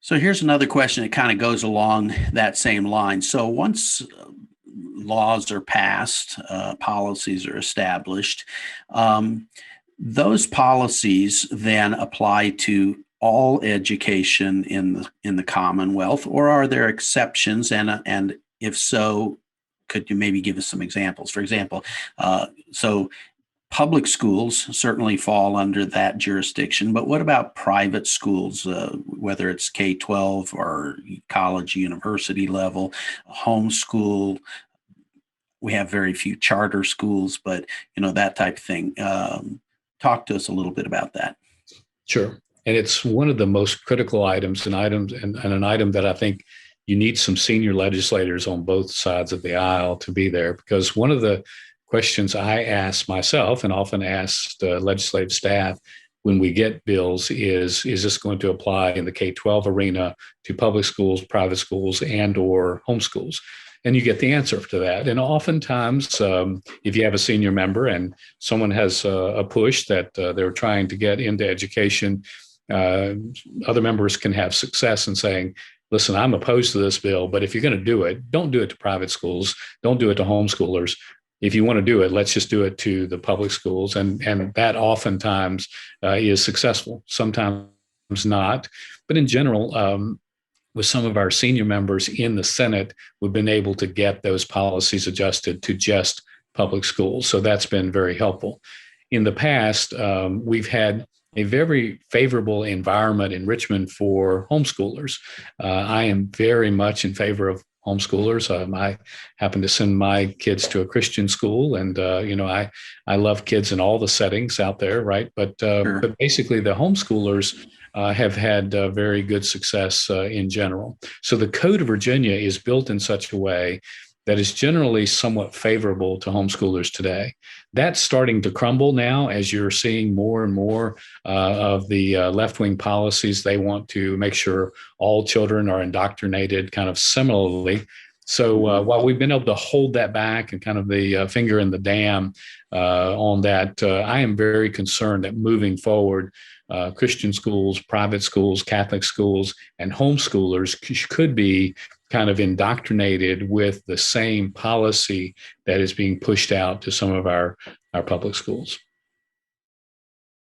So here's another question that kind of goes along that same line. So once laws are passed, policies are established, um, those policies then apply to all education in the Commonwealth, or are there exceptions? And if so, could you maybe give us some examples? For example, so public schools certainly fall under that jurisdiction, but what about private schools, whether it's K-12 or college, university level, homeschool? We have very few charter schools, but that type of thing. Talk to us a little bit about that. Sure. And it's one of the most critical items and an item that I think you need some senior legislators on both sides of the aisle to be there, because one of the questions I ask myself and often ask the legislative staff when we get bills is this going to apply in the K-12 arena to public schools, private schools, and or homeschools? And you get the answer to that. And oftentimes, if you have a senior member and someone has a push that they're trying to get into education, other members can have success in saying, listen, I'm opposed to this bill, but if you're going to do it, don't do it to private schools. Don't do it to homeschoolers. If you want to do it, let's just do it to the public schools. And that oftentimes is successful, sometimes not. But in general, with some of our senior members in the Senate, we've been able to get those policies adjusted to just public schools. So that's been very helpful. In the past, we've had a very favorable environment in Richmond for homeschoolers. I am very much in favor of homeschoolers. I happen to send my kids to a Christian school, and I love kids in all the settings out there, right? But Sure. but basically, the homeschoolers have had very good success in general. So the Code of Virginia is built in such a way that is generally somewhat favorable to homeschoolers today. That's starting to crumble now as you're seeing more and more of the left-wing policies. They want to make sure all children are indoctrinated kind of similarly. So while we've been able to hold that back and kind of the finger in the dam on that, I am very concerned that moving forward, Christian schools, private schools, Catholic schools, and homeschoolers could be kind of indoctrinated with the same policy that is being pushed out to some of our public schools.